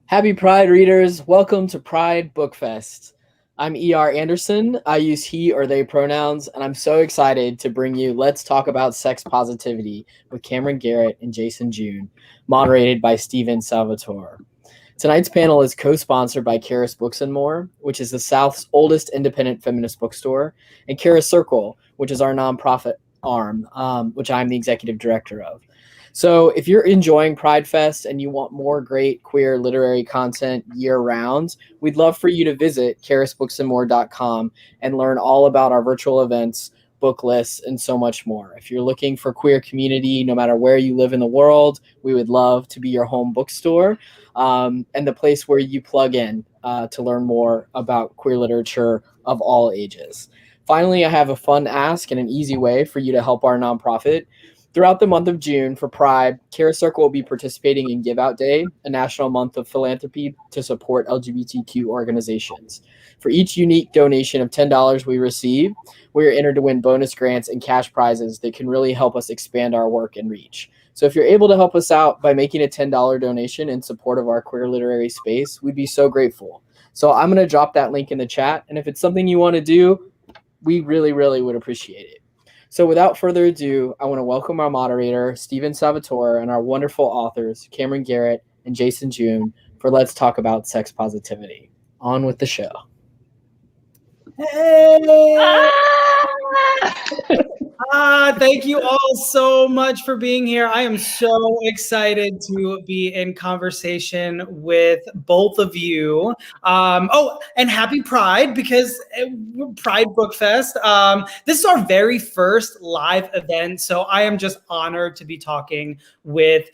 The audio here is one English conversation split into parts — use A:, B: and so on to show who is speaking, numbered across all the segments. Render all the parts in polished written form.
A: Happy Pride readers, welcome to Pride Book Fest. I'm E.R. Anderson, I use he or they pronouns, and I'm so excited to bring you Let's Talk About Sex Positivity with Camryn Garrett and Jason June, moderated by Steven Salvatore. Tonight's panel is co-sponsored by Charis Books More, which is the South's oldest independent feminist bookstore, and Charis Circle, which is our nonprofit arm, which I'm the executive director of. So if you're enjoying Pride Fest and you want more great queer literary content year-round, we'd love for you to visit charisbooksandmore.com and learn all about our virtual events, book lists, and so much more. If you're looking for queer community, no matter where you live in the world, we would love to be your home bookstore and the place where you plug in to learn more about queer literature of all ages. Finally, I have a fun ask and an easy way for you to help our nonprofit. Throughout the month of June for Pride, Charis Circle will be participating in Give Out Day, a national month of philanthropy to support LGBTQ organizations. For each unique donation of $10 we receive, we are entered to win bonus grants and cash prizes that can really help us expand our work and reach. So if you're able to help us out by making a $10 donation in support of our queer literary space, we'd be so grateful. So I'm going to drop that link in the chat, and if it's something you want to do, we really, really would appreciate it. So without further ado, I want to welcome our moderator, Steven Salvatore, and our wonderful authors, Camryn Garrett and Jason June, for Let's Talk About Sex Positivity. On with the show.
B: Hey! Thank you all so much for being here. I am so excited to be in conversation with both of you. And happy Pride, because Pride Book Fest. This is our very first live event, so I am just honored to be talking with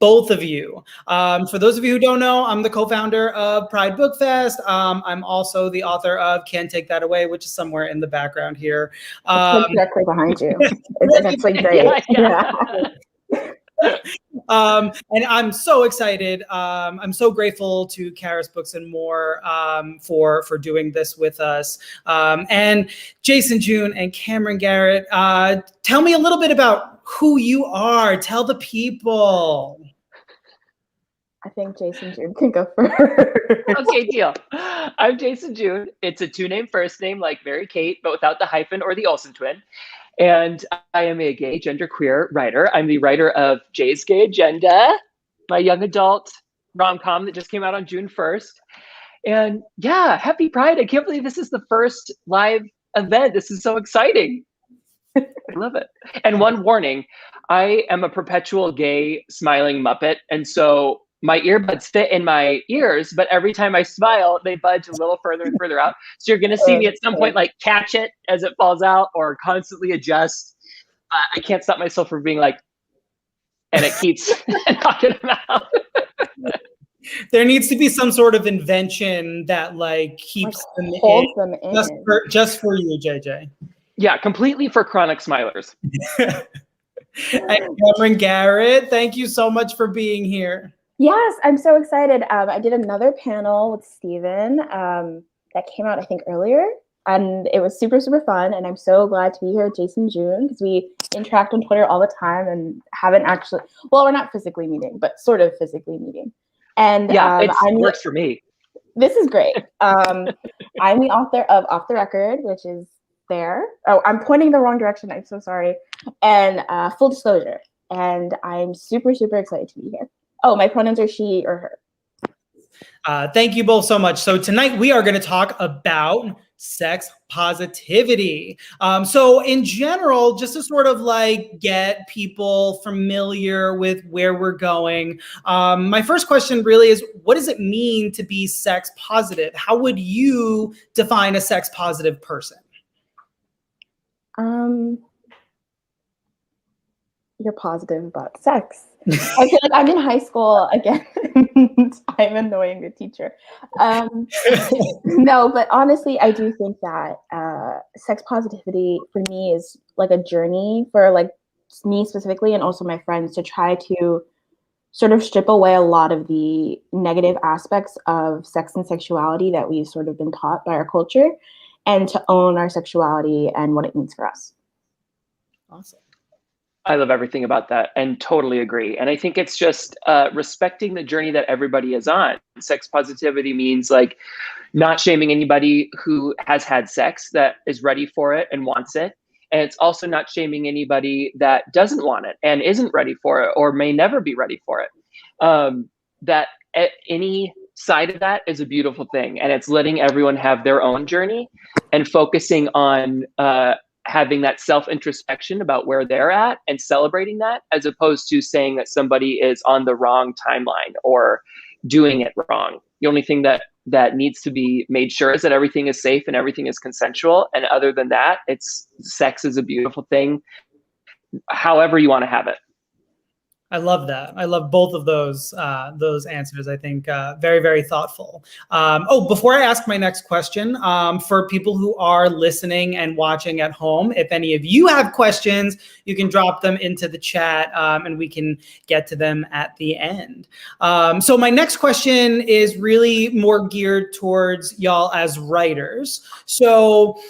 B: both of you. For those of you who don't know, I'm the co-founder of Pride Book Fest. I'm also the author of Can't Take That Away, which is somewhere in the background here.
C: It's directly behind you. It's actually great. Yeah.
B: And I'm so excited. I'm so grateful to Charis Books More for doing this with us. And Jason June and Camryn Garrett, tell me a little bit about who you are. Tell the people.
C: I think Jason June can go first.
D: Okay, deal. I'm Jason June. It's a two-name first name like Mary Kate, but without the hyphen or the Olsen twin. And I am a gay genderqueer writer. I'm the writer of Jay's Gay Agenda, my young adult rom-com that just came out on June 1st. And yeah, happy Pride. I can't believe this is the first live event. This is so exciting. I love it. And one warning, I am a perpetual gay smiling Muppet. And so my earbuds fit in my ears, but every time I smile, they budge a little further and further out. So you're going to see me at some point like catch it as it falls out or constantly adjust. I can't stop myself from being like, and it keeps knocking them out.
B: There needs to be some sort of invention that like keeps them in. Just for you, JJ.
D: Yeah, completely for chronic smilers.
B: And Camryn Garrett, thank you so much for being here.
C: Yes, I'm so excited. I did another panel with Steven that came out, I think, earlier. And it was super, super fun. And I'm so glad to be here with Jason and June because we interact on Twitter all the time and haven't actually, well, we're not physically meeting, but sort of physically meeting. And
D: yeah, it works for me.
C: This is great. I'm the author of Off the Record, which is there. Oh, I'm pointing the wrong direction. I'm so sorry. And Full Disclosure. And I'm super, super excited to be here. Oh, my pronouns are she or her.
B: Thank you both so much. So tonight we are going to talk about sex positivity. So in general, just to sort of like get people familiar with where we're going, my first question really is, what does it mean to be sex positive? How would you define a sex positive person?
C: You're positive about sex. I feel like I'm in high school again. I'm annoying the teacher. No, but honestly, I do think that sex positivity for me is like a journey for like me specifically and also my friends to try to sort of strip away a lot of the negative aspects of sex and sexuality that we've sort of been taught by our culture and to own our sexuality and what it means for us.
B: Awesome.
D: I love everything about that and totally agree. And I think it's just respecting the journey that everybody is on. Sex positivity means like not shaming anybody who has had sex that is ready for it and wants it. And it's also not shaming anybody that doesn't want it and isn't ready for it or may never be ready for it. That any side of that is a beautiful thing. And it's letting everyone have their own journey and focusing on having that self-introspection about where they're at and celebrating that, as opposed to saying that somebody is on the wrong timeline or doing it wrong. The only thing that needs to be made sure is that everything is safe and everything is consensual. And other than that, sex is a beautiful thing, however you want to have it.
B: I love that. I love both of those answers. I think very, very thoughtful. Before I ask my next question, for people who are listening and watching at home, if any of you have questions, you can drop them into the chat and we can get to them at the end. So my next question is really more geared towards y'all as writers. So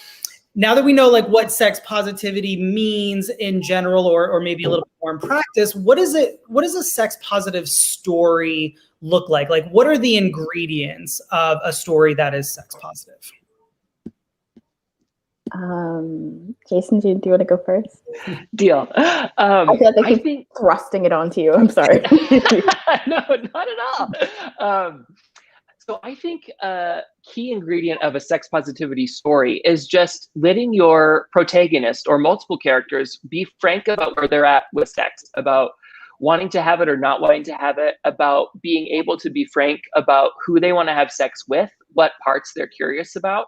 B: now that we know like what sex positivity means in general, or maybe a little bit more in practice, what does a sex positive story look like? Like, what are the ingredients of a story that is sex positive?
C: Jason, do you want to go first?
D: Deal.
C: I feel like I keep thrusting it onto you. I'm sorry.
D: No, not at all. So I think a key ingredient of a sex positivity story is just letting your protagonist or multiple characters be frank about where they're at with sex, about wanting to have it or not wanting to have it, about being able to be frank about who they want to have sex with, what parts they're curious about.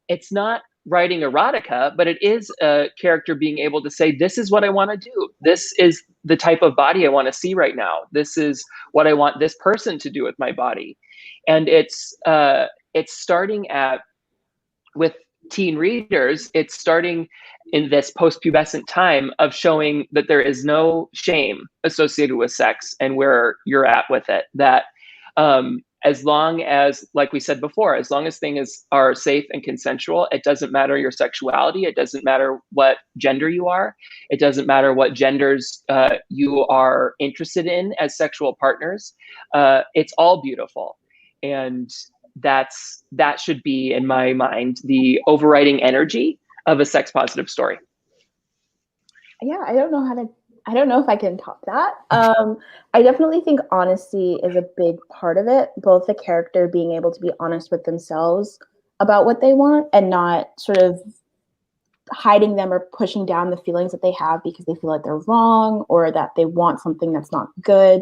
D: It's not writing erotica, but it is a character being able to say, this is what I want to do. This is the type of body I want to see right now. This is what I want this person to do with my body. And it's starting with teen readers, it's starting in this post-pubescent time of showing that there is no shame associated with sex and where you're at with it. That as long as, like we said before, as long as things are safe and consensual, it doesn't matter your sexuality. It doesn't matter what gender you are. It doesn't matter what genders you are interested in as sexual partners. It's all beautiful. And that should be, in my mind, the overriding energy of a sex positive story.
C: Yeah, I don't know if I can top that. I definitely think honesty is a big part of it. Both the character being able to be honest with themselves about what they want and not sort of hiding them or pushing down the feelings that they have because they feel like they're wrong or that they want something that's not good.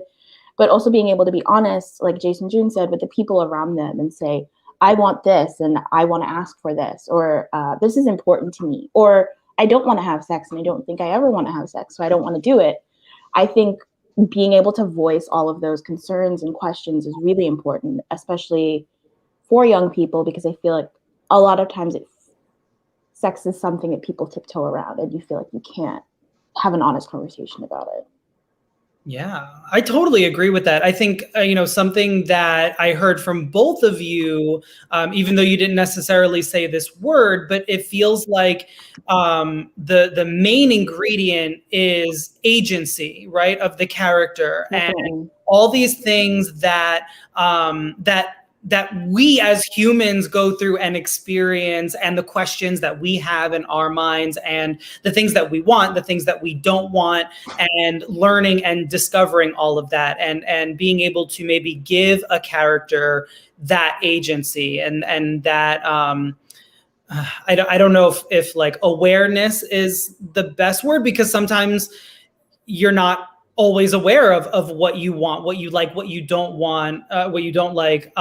C: But also being able to be honest, like Jason June said, with the people around them and say, I want this and I want to ask for this, or this is important to me, or I don't want to have sex and I don't think I ever want to have sex, so I don't want to do it. I think being able to voice all of those concerns and questions is really important, especially for young people, because I feel like a lot of times sex is something that people tiptoe around and you feel like you can't have an honest conversation about it.
B: Yeah, I totally agree with that. I think, something that I heard from both of you, even though you didn't necessarily say this word, but it feels like the main ingredient is agency, right, of the character.
C: Definitely.
B: And all these things that we as humans go through and experience, and the questions that we have in our minds, and the things that we want, the things that we don't want, and learning and discovering all of that, and being able to maybe give a character that agency and that I don't know if like awareness is the best word, because sometimes you're not always aware of what you want, what you like, what you don't want, what you don't like.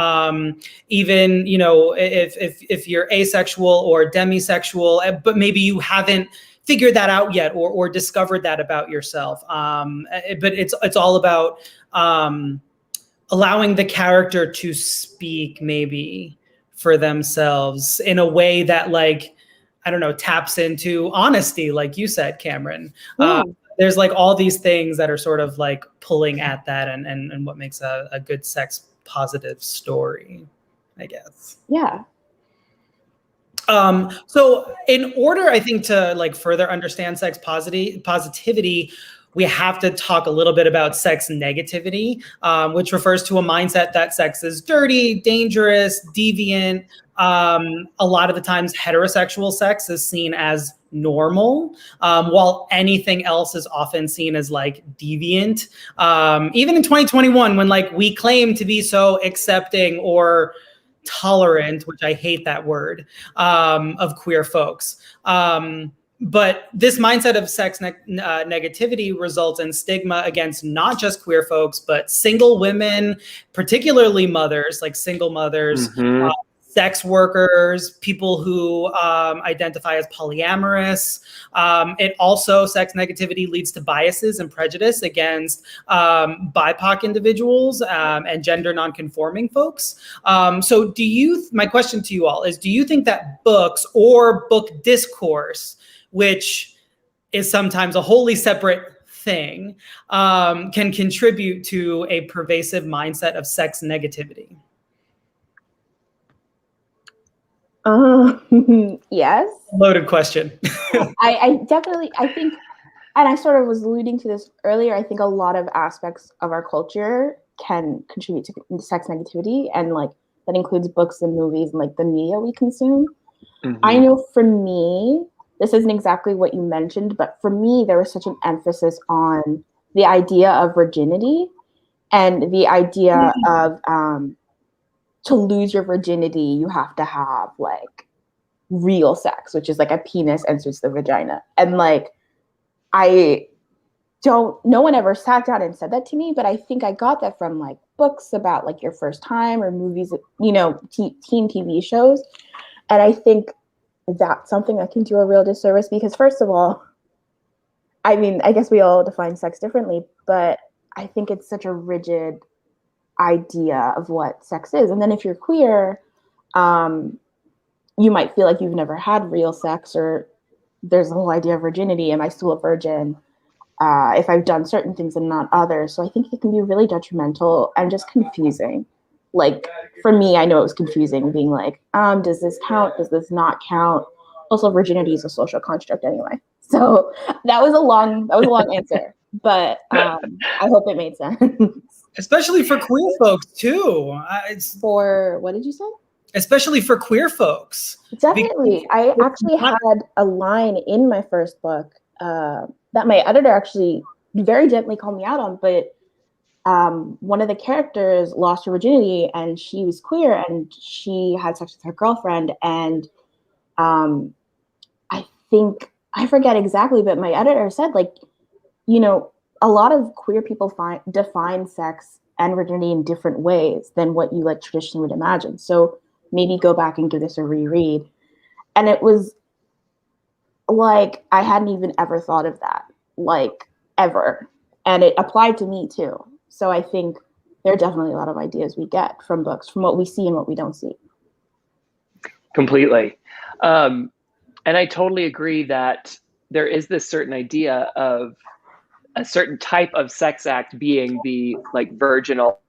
B: Even, if you're asexual or demisexual, but maybe you haven't figured that out yet or discovered that about yourself. But it's all about allowing the character to speak maybe for themselves in a way that, like, I don't know, taps into honesty, like you said, Camryn.
C: Yeah.
B: There's like all these things that are sort of like pulling at that and what makes a good sex positive story, I guess.
C: Yeah.
B: So in order, I think, to like further understand sex positivity, we have to talk a little bit about sex negativity, which refers to a mindset that sex is dirty, dangerous, deviant. A lot of the times heterosexual sex is seen as normal, while anything else is often seen as like deviant. Even in 2021, when like we claim to be so accepting or tolerant, which I hate that word, of queer folks. But this mindset of sex negativity results in stigma against not just queer folks, but single women, particularly mothers, like single mothers,
D: Mm-hmm.
B: Sex workers, people who identify as polyamorous. It also, sex negativity leads to biases and prejudice against BIPOC individuals and gender nonconforming folks. So my question to you all is, do you think that books or book discourse, which is sometimes a wholly separate thing, can contribute to a pervasive mindset of sex negativity?
C: Yes.
B: Loaded question.
C: I definitely, I think, and I sort of was alluding to this earlier, I think a lot of aspects of our culture can contribute to sex negativity, and like that includes books and movies and like the media we consume.
D: Mm-hmm.
C: I know for me, this isn't exactly what you mentioned, but for me, there was such an emphasis on the idea of virginity and the idea of to lose your virginity, you have to have like real sex, which is like a penis enters the vagina. And like, no one ever sat down and said that to me, but I think I got that from like books about like your first time or movies, you know, teen TV shows. And I think that's something that can do a real disservice because, first of all, I mean, I guess we all define sex differently, but I think it's such a rigid idea of what sex is. And then if you're queer, you might feel like you've never had real sex, or there's the whole idea of virginity. Am I still a virgin? If I've done certain things and not others. So I think it can be really detrimental and just confusing. Like for me, I know it was confusing being like, does this count? Does this not count? Also, virginity is a social construct anyway. So that was a long answer, but I hope it made sense.
B: Especially for queer folks too.
C: For what did you say?
B: Especially for queer folks.
C: Definitely. I actually had a line in my first book that my editor actually very gently called me out on, but one of the characters lost her virginity and she was queer and she had sex with her girlfriend. And I think, I forget exactly, but my editor said, like, you know, a lot of queer people define sex and virginity in different ways than what you like traditionally would imagine. So maybe go back and give this a reread. And it was like, I hadn't even ever thought of that, like ever. And it applied to me too. So I think there are definitely a lot of ideas we get from books, from what we see and what we don't see.
D: Completely. And I totally agree that there is this certain idea of a certain type of sex act being the like virginal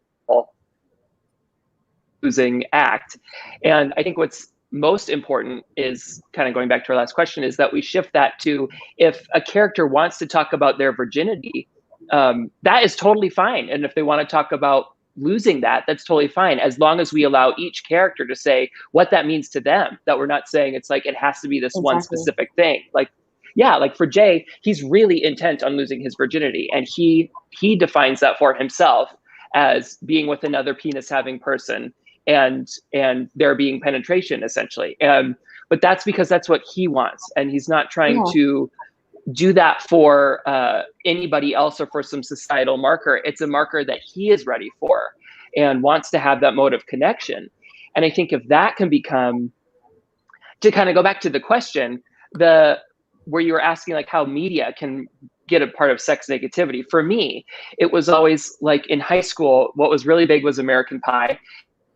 D: losing act. And I think what's most important is kind of going back to our last question is that we shift that to, if a character wants to talk about their virginity, that is totally fine. And if they want to talk about losing that, that's totally fine, as long as we allow each character to say what that means to them, that we're not saying it's like it has to be this one specific thing. Like, yeah, like for Jay, he's really intent on losing his virginity, and he defines that for himself as being with another penis having person and there being penetration essentially. But that's because that's what he wants, and he's not trying to do that for anybody else or for some societal marker. It's a marker that he is ready for and wants to have that mode of connection. And I think if that can become, to kind of go back to the question, where you were asking like how media can get a part of sex negativity. For me, it was always like in high school, what was really big was American Pie.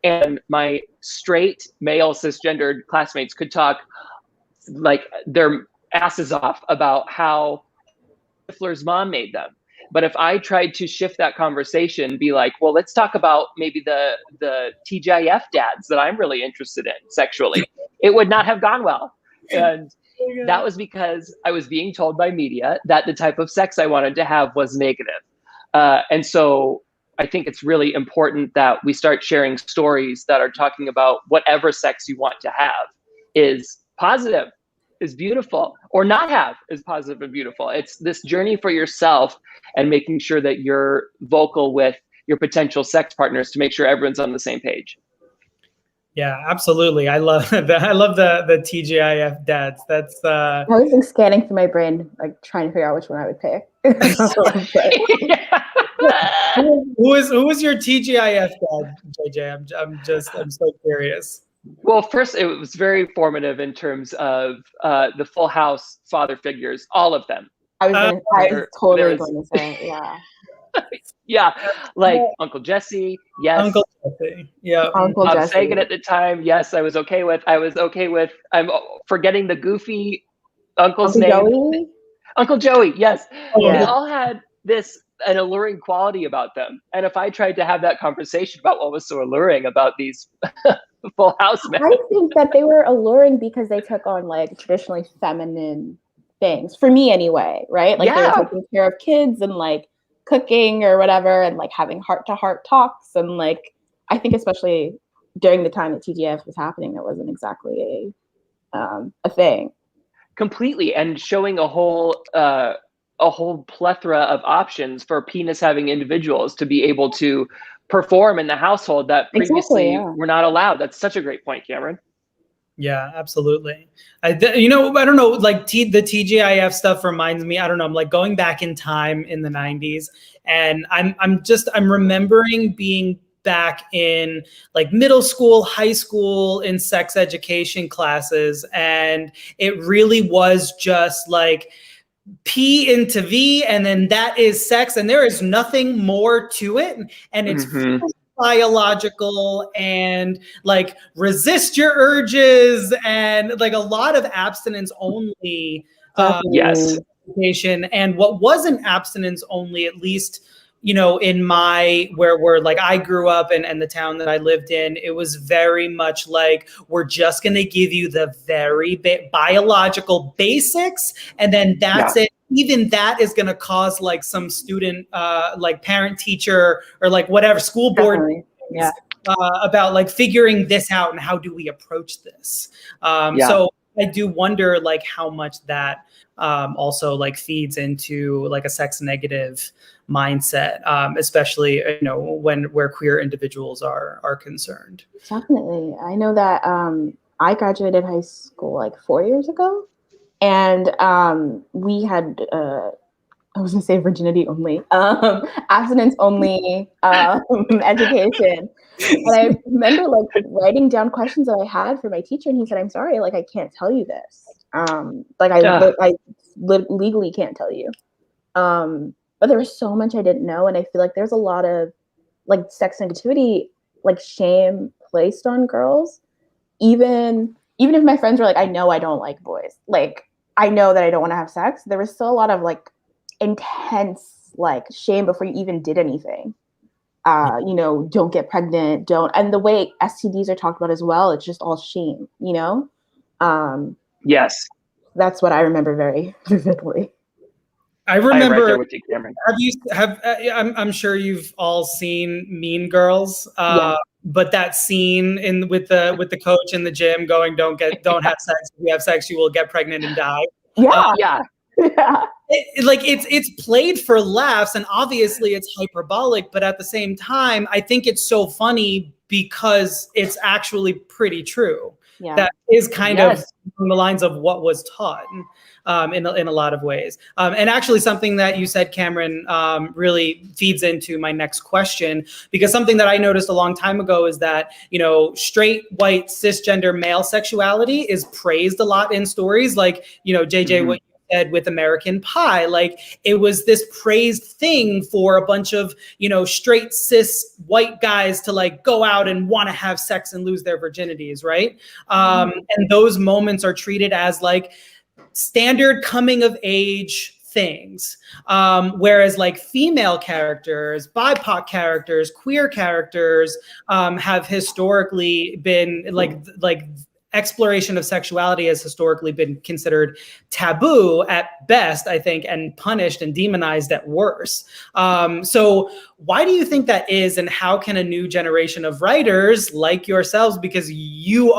D: And my straight male cisgendered classmates could talk like their asses off about how Stifler's mom made them. But if I tried to shift that conversation, be like, well, let's talk about maybe the TGIF dads that I'm really interested in sexually, it would not have gone well. And that was because I was being told by media that the type of sex I wanted to have was negative. And so I think it's really important that we start sharing stories that are talking about whatever sex you want to have is positive, is beautiful, or not have is positive and beautiful. It's this journey for yourself and making sure that you're vocal with your potential sex partners to make sure everyone's on the same page.
B: Yeah, absolutely. I love that. I love the TGIF dads. That's
C: I was like scanning through my brain, like trying to figure out which one I would pick.
B: Who was your TGIF dad, JJ? I'm so curious.
D: Well, first, it was very formative in terms of the Full House father figures, all of them.
C: I was totally going to say, yeah.
D: Yeah, like Uncle Jesse, yes.
B: Uncle Jesse, yeah.
C: Uncle Jesse.
D: Sagan at the time, yes, I was okay with. I'm forgetting the goofy uncle's name.
C: Joey?
D: Uncle Joey, yes.
C: Yeah.
D: They all had an alluring quality about them. And if I tried to have that conversation about what was so alluring about these Full House men.
C: I think that they were alluring because they took on like traditionally feminine things, for me anyway, right? Like they were taking care of kids and like cooking or whatever and like having heart-to-heart talks. And like, I think especially during the time that TGF was happening, that wasn't exactly a thing.
D: Completely. And showing a whole plethora of options for penis having individuals to be able to perform in the household that previously were not allowed. That's such a great point, Camryn.
B: Yeah, absolutely. I don't know, like the TGIF stuff reminds me, I don't know, I'm like going back in time in the 90s and I'm remembering being back in like middle school, high school in sex education classes. And it really was just like P into V, and then that is sex, and there is nothing more to it. And it's biological and like resist your urges and like a lot of abstinence only education. And what wasn't abstinence only, at least, you know, in my where like I grew up and the town that I lived in, it was very much like, we're just going to give you the very biological basics, and then that's it. Even that is going to cause like some student, like parent teacher or like whatever school board about like figuring this out and how do we approach this. So I do wonder like how much that also like feeds into like a sex negative mindset, especially, you know, where queer individuals are concerned.
C: Definitely. I know that I graduated high school like 4 years ago. And we had, I was going to say virginity only, abstinence only education. And I remember like writing down questions that I had for my teacher, and he said, "I'm sorry, like I can't tell you this. I legally can't tell you." But there was so much I didn't know, and I feel like there's a lot of like sex negativity, like shame placed on girls, even if my friends were like, "I know I don't like boys," like I know that I don't want to have sex, there was still a lot of like intense like shame before you even did anything. You know, don't get pregnant, and the way STDs are talked about as well, it's just all shame, you know?
D: Yes.
C: That's what I remember very vividly.
B: I remember.
D: I'm right there with you, Camryn.
B: I'm sure you've all seen Mean Girls, but that scene with the coach in the gym going, "Don't have sex. If you have sex, you will get pregnant and die."
C: Yeah.
B: It's played for laughs, and obviously it's hyperbolic, but at the same time, I think it's so funny because it's actually pretty true. Yeah. That is kind of on the lines of what was taught in a lot of ways. And actually something that you said, Camryn, really feeds into my next question, because something that I noticed a long time ago is that, you know, straight, white, cisgender male sexuality is praised a lot in stories like, you know, JJ, what you said with American Pie, like it was this praised thing for a bunch of, you know, straight cis white guys to like go out and want to have sex and lose their virginities, right? And those moments are treated as like standard coming of age things. Whereas like female characters, BIPOC characters, queer characters have historically been like exploration of sexuality has historically been considered taboo at best, I think, and punished and demonized at worst. So why do you think that is, and how can a new generation of writers like yourselves, because you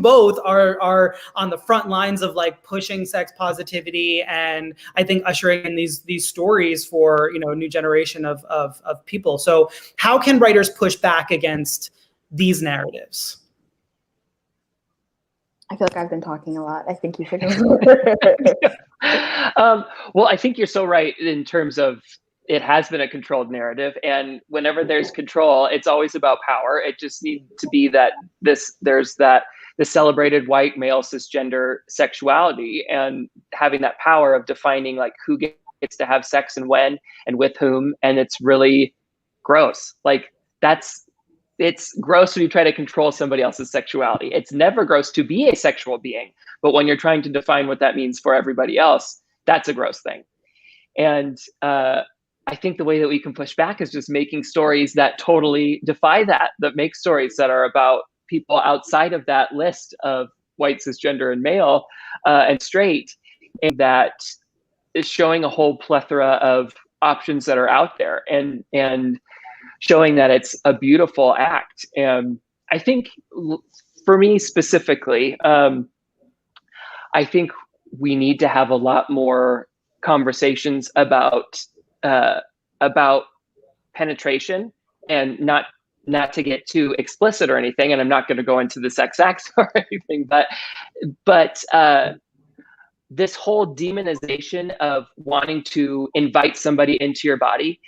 B: both are on the front lines of like pushing sex positivity and I think ushering in these stories for, you know, a new generation of people. So how can writers push back against these narratives?
C: I feel like I've been talking a lot. I think you should go.
D: Well, I think you're so right in terms of it has been a controlled narrative. And whenever there's control, it's always about power. It just needs to be that there's the celebrated white male cisgender sexuality and having that power of defining like who gets to have sex and when and with whom. And it's really gross. Like it's gross when you try to control somebody else's sexuality. It's never gross to be a sexual being, but when you're trying to define what that means for everybody else, that's a gross thing. And I think the way that we can push back is just making stories that totally defy that make stories that are about people outside of that list of white, cisgender, and male, and straight, and that is showing a whole plethora of options that are out there, and showing that it's a beautiful act. And I think for me specifically, I think we need to have a lot more conversations about penetration, and not to get too explicit or anything. And I'm not going to go into the sex acts or anything, but this whole demonization of wanting to invite somebody into your body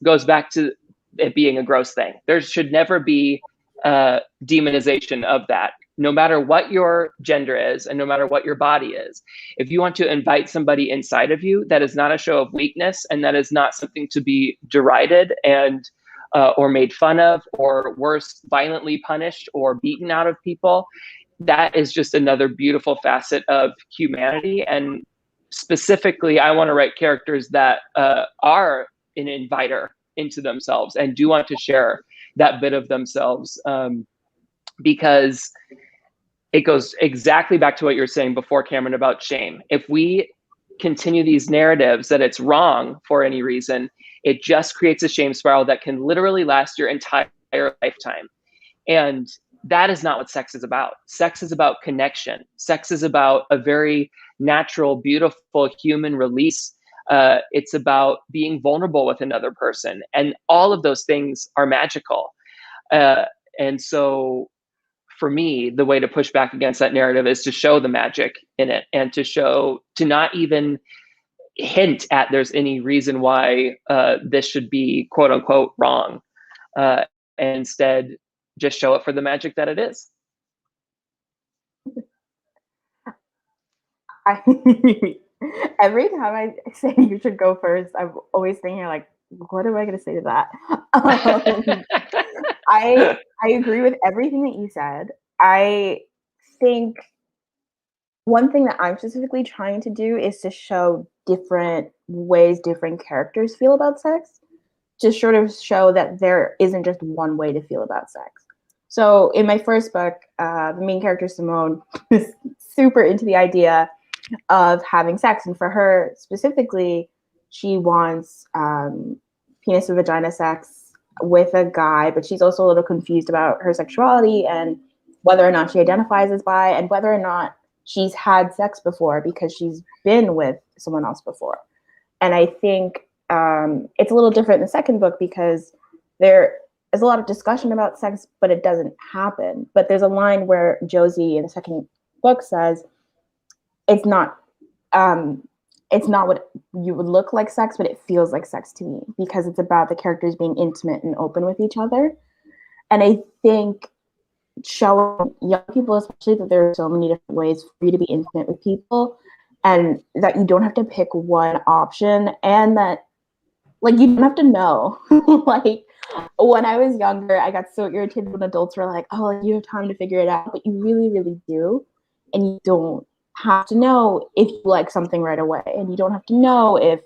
D: goes back to it being a gross thing. There should never be demonization of that, no matter what your gender is and no matter what your body is. If you want to invite somebody inside of you, that is not a show of weakness, and that is not something to be derided and or made fun of, or worse, violently punished or beaten out of people. That is just another beautiful facet of humanity. And specifically, I want to write characters that are an inviter into themselves and do want to share that bit of themselves, because it goes exactly back to what you were saying before, Camryn, about shame. If we continue these narratives that it's wrong for any reason, it just creates a shame spiral that can literally last your entire lifetime. And that is not what sex is about. Sex is about connection. Sex is about a very natural, beautiful human release. It's about being vulnerable with another person. And all of those things are magical. And so for me, the way to push back against that narrative is to show the magic in it, and to not even hint at there's any reason why this should be quote unquote wrong. And instead, just show it for the magic that it is.
C: Every time I say you should go first, I'm always thinking like, what am I going to say to that? I agree with everything that you said. I think one thing that I'm specifically trying to do is to show different ways different characters feel about sex, to sort of show that there isn't just one way to feel about sex. So in my first book, the main character, Simone, is super into the idea of having sex. And for her specifically, she wants penis and vagina sex with a guy, but she's also a little confused about her sexuality and whether or not she identifies as bi, and whether or not she's had sex before because she's been with someone else before. And I think it's a little different in the second book because there is a lot of discussion about sex, but it doesn't happen. But there's a line where Josie in the second book says, it's not what you would look like sex, but it feels like sex to me, because it's about the characters being intimate and open with each other. And I think showing young people, especially, that there are so many different ways for you to be intimate with people, and that you don't have to pick one option, and that like you don't have to know. Like when I was younger, I got so irritated when adults were like, oh, you have time to figure it out, but you really, really do. And you don't have to know if you like something right away, and you don't have to know if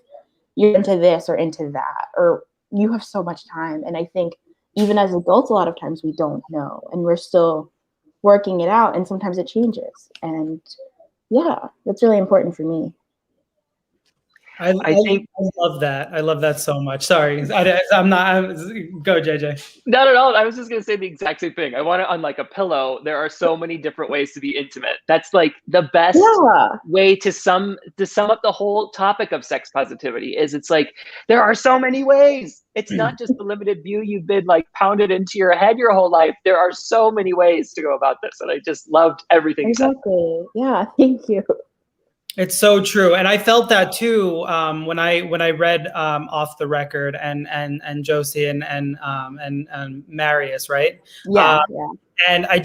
C: you're into this or into that, or you have so much time. And I think even as adults, a lot of times we don't know, and we're still working it out, and sometimes it changes. And yeah, that's really important for me.
B: I
D: think
B: I love that. I love that so much. Sorry, I'm not. Go, JJ.
D: not at all. I was just gonna say the exact same thing. I want it on like a pillow. There are so many different ways to be intimate. That's like the best way to sum up the whole topic of sex positivity. Is it's like there are so many ways. It's not just the limited view you've been like pounded into your head your whole life. There are so many ways to go about this, and I just loved everything.
C: Exactly. Yeah. Thank you.
B: It's so true, and I felt that too when I read Off the Record and Josie and Marius, right?
C: Yeah,
B: And I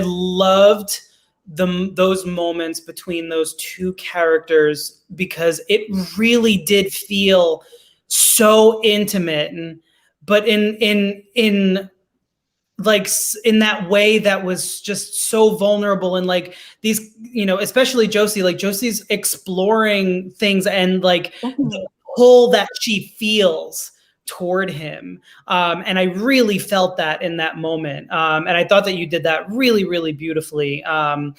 B: loved those moments between those two characters, because it really did feel so intimate, but in like in that way that was just so vulnerable. And like these, especially Josie, like Josie's exploring things, and like the pull that she feels toward him. And I really felt that in that moment. And I thought that you did that really, really beautifully. In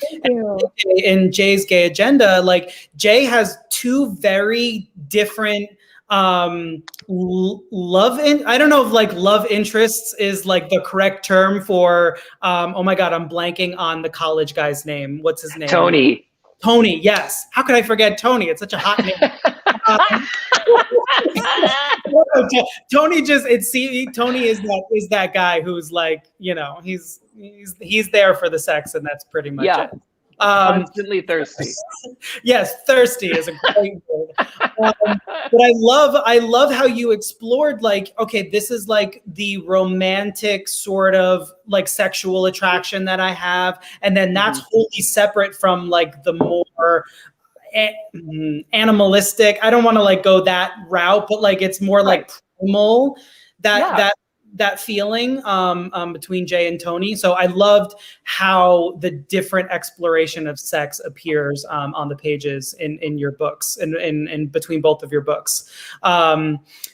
B: Jay's Gay Agenda, like Jay has two very different love I don't know if like love interests is like the correct term for oh my god, I'm blanking on the college guy's name. What's his name?
D: Tony,
B: yes. How could I forget Tony? It's such a hot name. Tony Tony is that guy who's like, he's there for the sex, and that's pretty much it.
D: Constantly thirsty.
B: Yes, thirsty is a great word. But I love how you explored like, okay, this is like the romantic sort of like sexual attraction that I have, and then that's wholly separate from like the more animalistic. I don't want to like go that route, but like it's more like primal, that feeling between Jay and Tony. So I loved how the different exploration of sex appears on the pages in your books, and in between both of your books.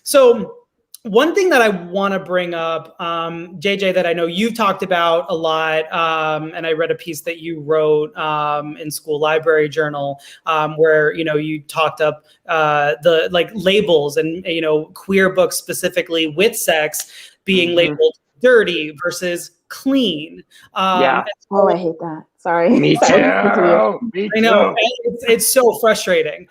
B: So one thing that I want to bring up, JJ, that I know you've talked about a lot, and I read a piece that you wrote in School Library Journal, where you talked up the like labels, and queer books specifically with sex being labeled dirty versus clean.
C: I hate that. Sorry.
D: Me too.
B: I know. It's so frustrating.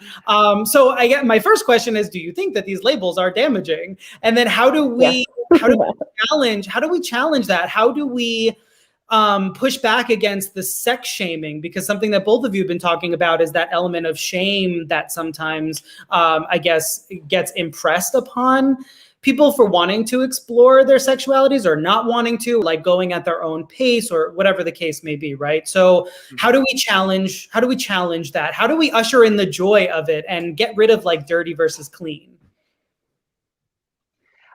B: So I get my first question is, do you think that these labels are damaging? And then how do we challenge that? How do we push back against the sex shaming? Because something that both of you have been talking about is that element of shame that sometimes I guess gets impressed upon people for wanting to explore their sexualities or not wanting to, like going at their own pace or whatever the case may be, right? So how do we challenge that? How do we usher in the joy of it and get rid of like dirty versus clean?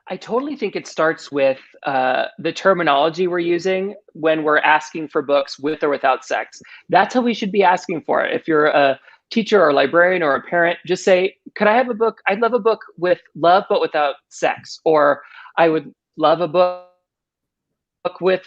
D: I totally think it starts with the terminology we're using when we're asking for books with or without sex. That's how we should be asking for it. If you're a teacher or a librarian or a parent, just say, could I have a book? I'd love a book with love but without sex. Or I would love a book with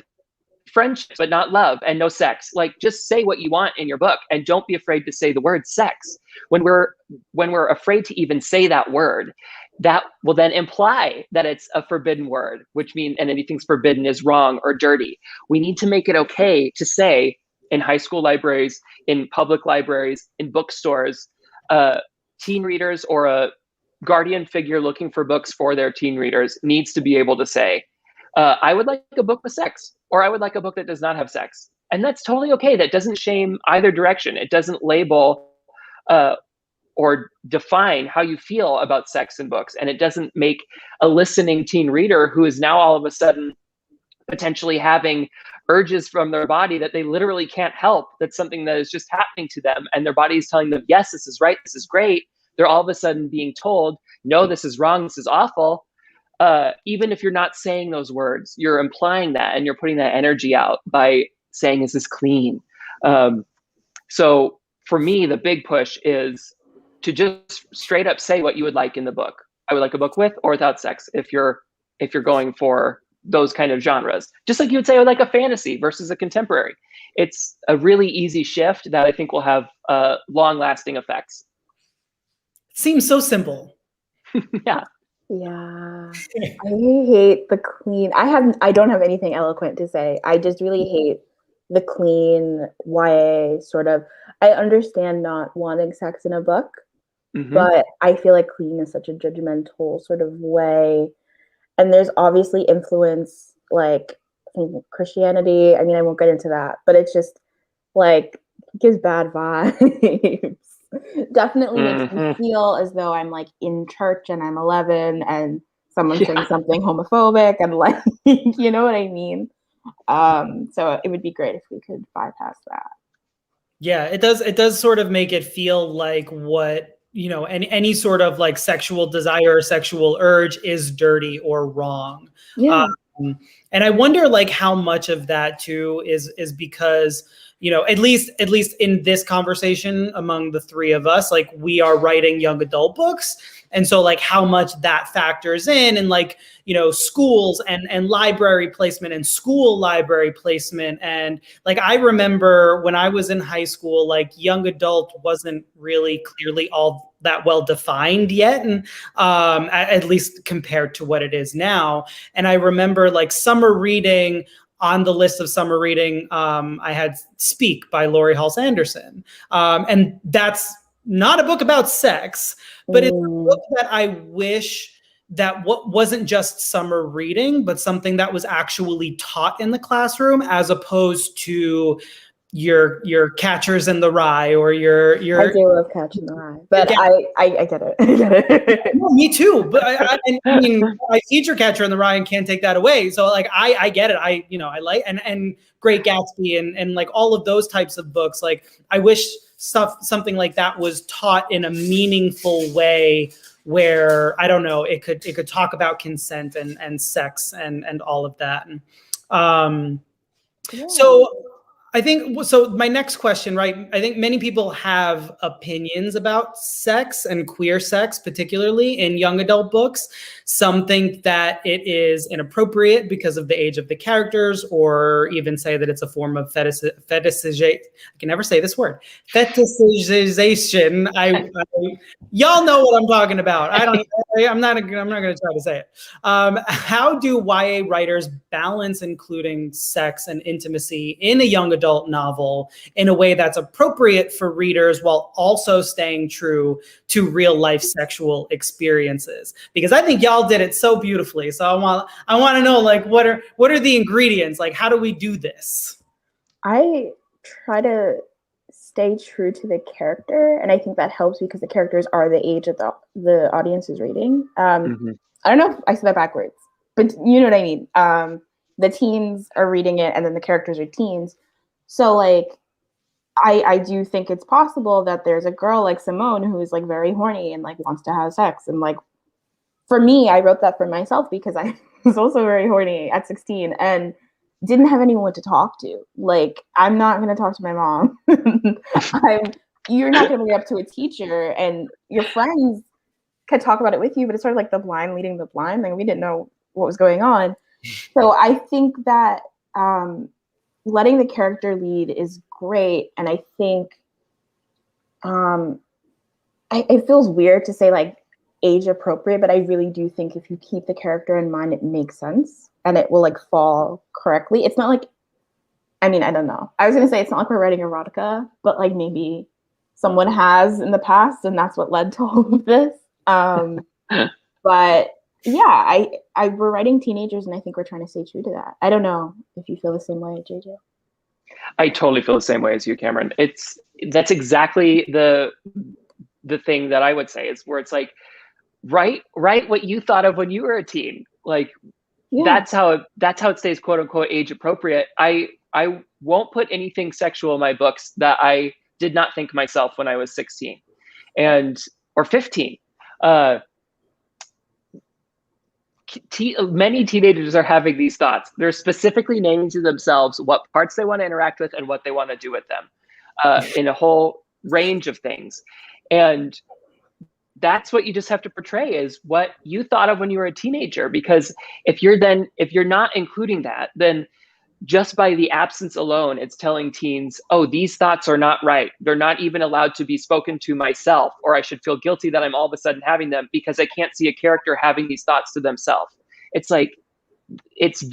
D: friendship but not love and no sex. Like, just say what you want in your book, and don't be afraid to say the word sex. When we're afraid to even say that word, that will then imply that it's a forbidden word, which means, and anything's forbidden is wrong or dirty. We need to make it okay to say in high school libraries, in public libraries, in bookstores, teen readers or a guardian figure looking for books for their teen readers needs to be able to say, I would like a book with sex, or I would like a book that does not have sex. And that's totally okay. That doesn't shame either direction. It doesn't label or define how you feel about sex in books. And it doesn't make a listening teen reader who is now all of a sudden potentially having urges from their body that they literally can't help. That's something that is just happening to them. And their body is telling them, yes, this is right, this is great. They're all of a sudden being told, no, this is wrong, this is awful. Even if you're not saying those words, you're implying that, and you're putting that energy out by saying, is this clean? So for me, the big push is to just straight up say what you would like in the book. I would like a book with or without sex if you're going for those kind of genres. Just like you would say I would like a fantasy versus a contemporary. It's a really easy shift that I think will have long-lasting effects.
B: Seems so simple.
D: Yeah.
C: Yeah. I hate the clean. I don't have anything eloquent to say. I just really hate the clean YA sort of. I understand not wanting sex in a book, but I feel like clean is such a judgmental sort of way. And there's obviously influence like from Christianity. I mean, I won't get into that, but it's just like gives bad vibes. Definitely makes me feel as though I'm like in church and I'm 11 and someone's saying something homophobic and like, you know what I mean? So it would be great if we could bypass that.
B: Yeah, it does sort of make it feel like what, you know, any sort of like sexual desire or sexual urge is dirty or wrong.
C: Yeah.
B: And I wonder like how much of that too is because, you know, at least in this conversation among the three of us, like we are writing young adult books. And so like how much that factors in and like, you know, schools and library placement and school library placement. And like, I remember when I was in high school, like young adult wasn't really clearly all that well defined yet. And at least compared to what it is now. And I remember like summer reading. On the list of summer reading, I had Speak by Laurie Halse Anderson. And that's not a book about sex, but it's a book that I wish that wasn't just summer reading, but something that was actually taught in the classroom as opposed to your Catchers in the Rye or your
C: I do love Catcher in the Rye, but I get it. I get it.
B: No, me too, but I mean, I teach your Catcher in the Rye and can't take that away. So like I get it. I like and Great Gatsby and like all of those types of books. Like I wish something like that was taught in a meaningful way where I don't know, it could talk about consent and sex and all of that. So I think, so my next question, right? I think many people have opinions about sex and queer sex, particularly in young adult books. Some think that it is inappropriate because of the age of the characters, or even say that it's a form of fetishization. I can never say this word. Fetishization. Y'all know what I'm talking about. I'm not going to try to say it. How do YA writers balance including sex and intimacy in a young adult novel in a way that's appropriate for readers while also staying true to real life sexual experiences? Because I think y'all did it so beautifully. So I want to know, like, what are the ingredients? Like, how do we do this? I
C: try to stay true to the character, and I think that helps because the characters are the age of the audience is reading. I don't know if I said that backwards, but you know what I mean. The teens are reading it, and then the characters are teens. So like, I do think it's possible that there's a girl like Simone who is like very horny and like wants to have sex. And like, for me, I wrote that for myself because I was also very horny at 16 and didn't have anyone to talk to. Like, I'm not going to talk to my mom. You're not going to read up to a teacher, and your friends could talk about it with you, but it's sort of like the blind leading the blind. Like, we didn't know what was going on. So I think that letting the character lead is great. And I think it feels weird to say like age appropriate, but I really do think if you keep the character in mind, it makes sense and it will like fall correctly. It's not like, I mean, I don't know. I was going to say it's not like we're writing erotica, but like maybe someone has in the past and that's what led to all of this. But yeah, we're writing teenagers and I think we're trying to stay true to that. I don't know if you feel the same way, JJ.
D: I totally feel the same way as you, Camryn. That's exactly the thing that I would say is where it's like, write what you thought of when you were a teen. Like, yeah. That's how it stays quote unquote age appropriate. I won't put anything sexual in my books that I did not think myself when I was 16 or 15. Many teenagers are having these thoughts. They're specifically naming to themselves what parts they want to interact with and what they want to do with them in a whole range of things. And that's what you just have to portray, is what you thought of when you were a teenager. Because if you're not including that, then just by the absence alone, it's telling teens, oh, these thoughts are not right. They're not even allowed to be spoken to myself, or I should feel guilty that I'm all of a sudden having them because I can't see a character having these thoughts to themselves. It's like, it's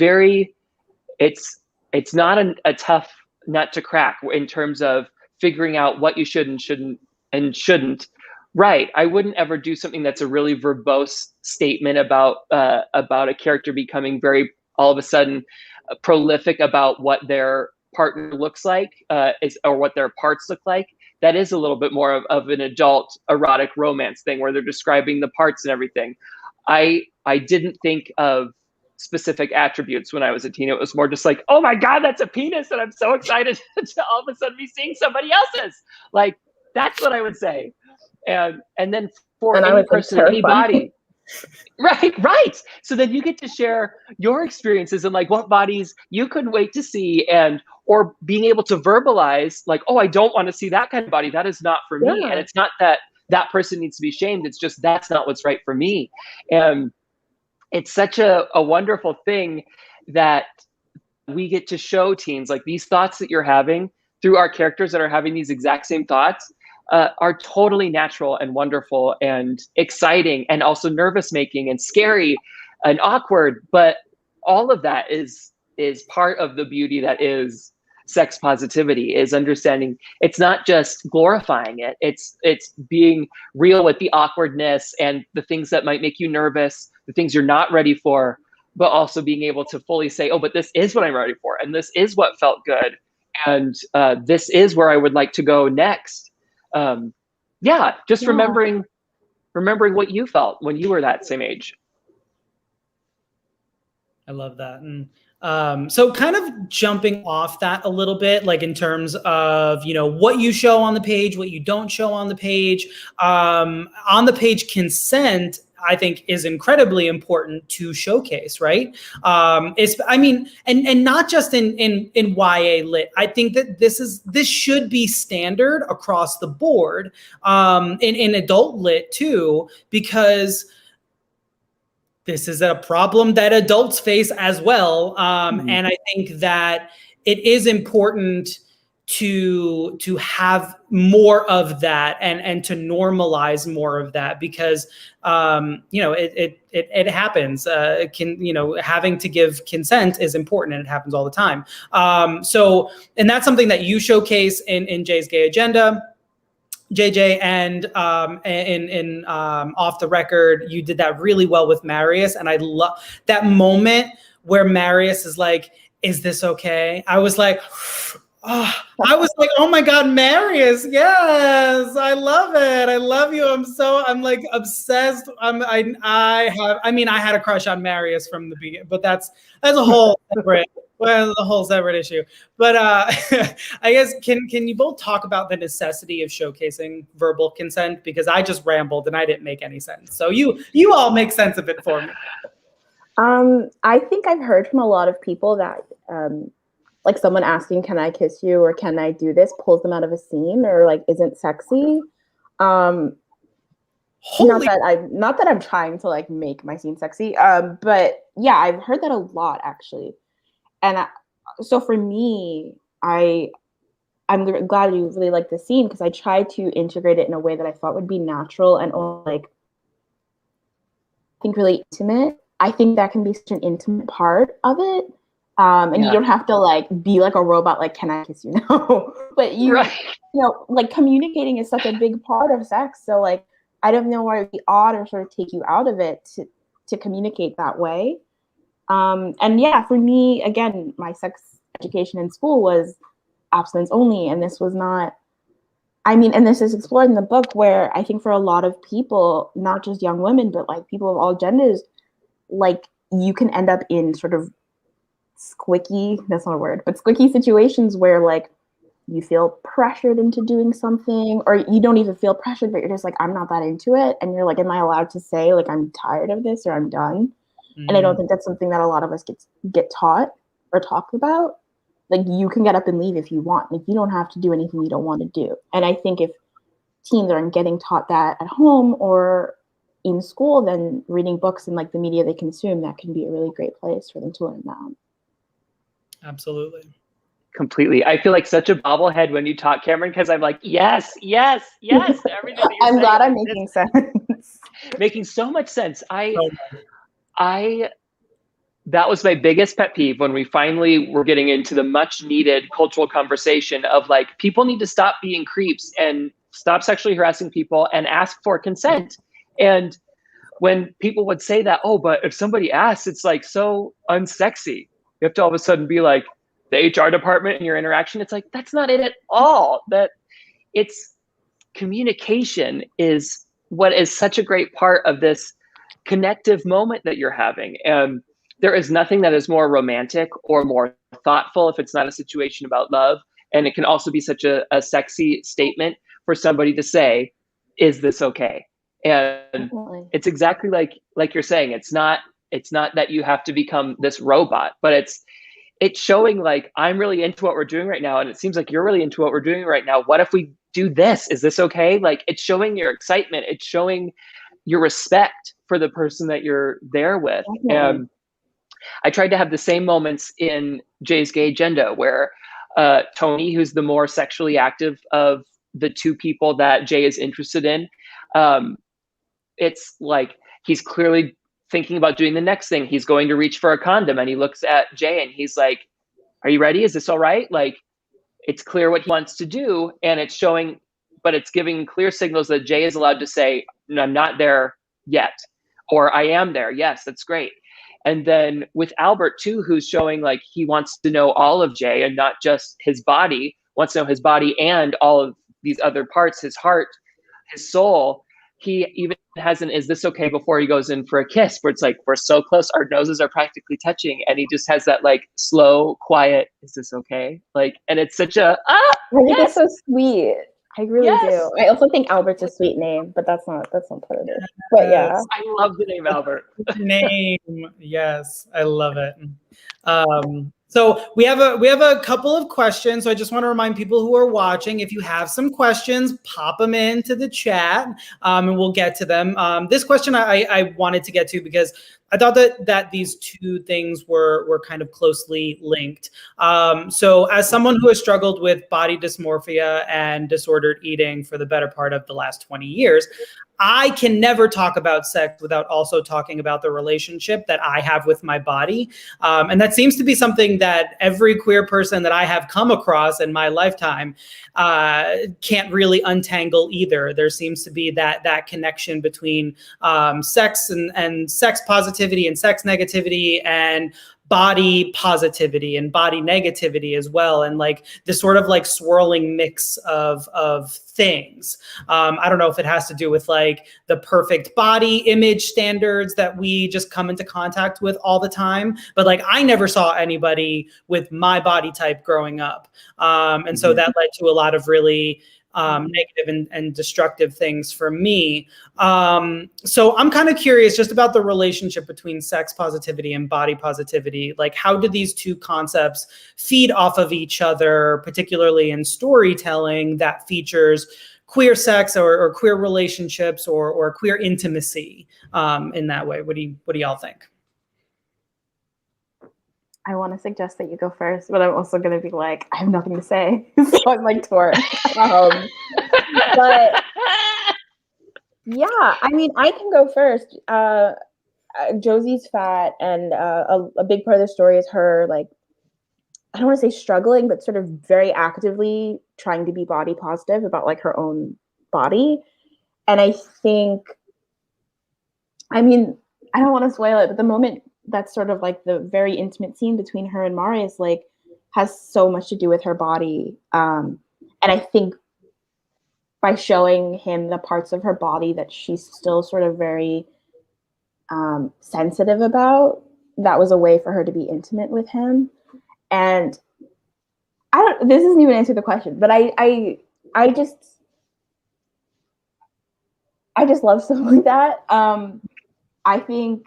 D: not a tough nut to crack in terms of figuring out what you should and shouldn't. Right. I wouldn't ever do something that's a really verbose statement about a character becoming very, all of a sudden, prolific about what their partner looks like, or what their parts look like. That is a little bit more of an adult erotic romance thing where they're describing the parts and everything. I didn't think of specific attributes when I was a teen. It was more just like, oh my God, that's a penis, and I'm so excited to all of a sudden be seeing somebody else's. Like, that's what I would say. And then for any person, any body. Right. So then you get to share your experiences and like what bodies you couldn't wait to see, or being able to verbalize like, oh, I don't want to see that kind of body. That is not for me. And it's not that person needs to be shamed. It's just, that's not what's right for me. And it's such a wonderful thing that we get to show teens like these thoughts that you're having through our characters that are having these exact same thoughts are totally natural and wonderful and exciting, and also nervous making and scary and awkward. But all of that is part of the beauty that is sex positivity, is understanding it's not just glorifying it. It's being real with the awkwardness and the things that might make you nervous, the things you're not ready for, but also being able to fully say, oh, but this is what I'm ready for. And this is what felt good. And this is where I would like to go next. Remembering what you felt when you were that same age.
B: I love that. And so kind of jumping off that a little bit, like in terms of, what you show on the page, what you don't show on the page. On the page, consent, I think, is incredibly important to showcase, right? And not just in YA lit. I think that this should be standard across the board, in adult lit too, because this is a problem that adults face as well. And I think that it is important to have more of that and to normalize more of that, because it happens. Having to give consent is important, and it happens all the time. And that's something that you showcase in Jay's Gay Agenda, JJ, and in Off the Record, you did that really well with Marius, and I love that moment where Marius is like, "Is this okay?" I was like, oh my God, Marius, yes, I love it. I love you. I'm like obsessed. I had a crush on Marius from the beginning, but that's a whole separate issue. But I guess can you both talk about the necessity of showcasing verbal consent? Because I just rambled and I didn't make any sense. So you all make sense of it for me.
C: I think I've heard from a lot of people that like someone asking, can I kiss you, or can I do this, pulls them out of a scene, or like isn't sexy. Not that I'm trying to like make my scene sexy, but yeah, I've heard that a lot actually. And so for me, I'm glad you really like the scene, because I tried to integrate it in a way that I thought would be natural and like, I think really intimate. I think that can be such an intimate part of it. You don't have to like be like a robot, like, can I kiss you now? But like communicating is such a big part of sex. So like, I don't know why it would be odd or sort of take you out of it to communicate that way. And yeah, for me, again, my sex education in school was abstinence only. And this was not, and this is explored in the book, where I think for a lot of people, not just young women, but like people of all genders, like you can end up in sort of squicky, that's not a word, but squicky situations where like you feel pressured into doing something, or you don't even feel pressured, but you're just like, I'm not that into it. And you're like, am I allowed to say like, I'm tired of this, or I'm done? Mm-hmm. And I don't think that's something that a lot of us get taught or talked about. Like you can get up and leave if you want. Like you don't have to do anything you don't want to do. And I think if teens aren't getting taught that at home or in school, then reading books and like the media they consume, that can be a really great place for them to learn that.
B: Absolutely.
D: Completely. I feel like such a bobblehead when you talk, Camryn, because I'm like, yes, yes, yes to everything that you're saying.
C: I'm glad I'm making sense.
D: Making so much sense. That was my biggest pet peeve when we finally were getting into the much needed cultural conversation of like, people need to stop being creeps and stop sexually harassing people and ask for consent. And when people would say that, oh, but if somebody asks, it's like so unsexy. You have to all of a sudden be like the HR department in your interaction. It's like, that's not it at all. That it's communication is what is such a great part of this connective moment that you're having. And there is nothing that is more romantic or more thoughtful if it's not a situation about love. And it can also be such a sexy statement for somebody to say, is this okay? And
C: Definitely.
D: it's exactly like you're saying, it's not that you have to become this robot, but it's showing like, I'm really into what we're doing right now. And it seems like you're really into what we're doing right now. What if we do this? Is this okay? Like, it's showing your excitement. It's showing your respect for the person that you're there with.
C: Definitely.
D: And I tried to have the same moments in Jay's Gay Agenda where Tony, who's the more sexually active of the two people that Jay is interested in, it's like he's clearly thinking about doing the next thing. He's going to reach for a condom and he looks at Jay and he's like, are you ready? Is this all right? Like, it's clear what he wants to do, and it's showing, but it's giving clear signals that Jay is allowed to say, no, I'm not there yet, or I am there. Yes, that's great. And then with Albert too, who's showing like he wants to know all of Jay and not just his body, wants to know his body and all of these other parts, his heart, his soul. He even has an, is this okay, before he goes in for a kiss, where it's like, we're so close, our noses are practically touching. And he just has that like slow, quiet, is this okay? Like, and it's such a,
C: I think
D: yes!
C: it's so sweet. I really do. I also think Albert's a sweet name, but that's not part of it. But yeah.
D: I love the name Albert.
B: Name, yes, I love it. So we have a couple of questions. So I just want to remind people who are watching, if you have some questions, pop them into the chat, and we'll get to them. This question I wanted to get to because I thought that these two things were kind of closely linked. So as someone who has struggled with body dysmorphia and disordered eating for the better part of the last 20 years, I can never talk about sex without also talking about the relationship that I have with my body. And that seems to be something that every queer person that I have come across in my lifetime can't really untangle either. There seems to be that connection between sex and sex positivity and sex negativity and body positivity and body negativity as well, and like this sort of like swirling mix of things. I don't know if it has to do with like the perfect body image standards that we just come into contact with all the time, but like I never saw anybody with my body type growing up, and so that led to a lot of really negative and destructive things for me. So I'm kind of curious just about the relationship between sex positivity and body positivity. Like, how do these two concepts feed off of each other, particularly in storytelling that features queer sex or queer relationships or queer intimacy in that way? What do y'all think?
C: I want to suggest that you go first, but I'm also going to be like, I have nothing to say. So I'm like torn. But yeah, I mean, I can go first. Josie's fat, and a big part of the story is her, like, I don't want to say struggling, but sort of very actively trying to be body positive about like her own body. And I think, I mean, I don't want to spoil it, but the moment that's sort of like the very intimate scene between her and Marius, like, has so much to do with her body. And I think by showing him the parts of her body that she's still sort of very sensitive about, that was a way for her to be intimate with him. And this doesn't even answer the question, but I just love stuff like that. I think,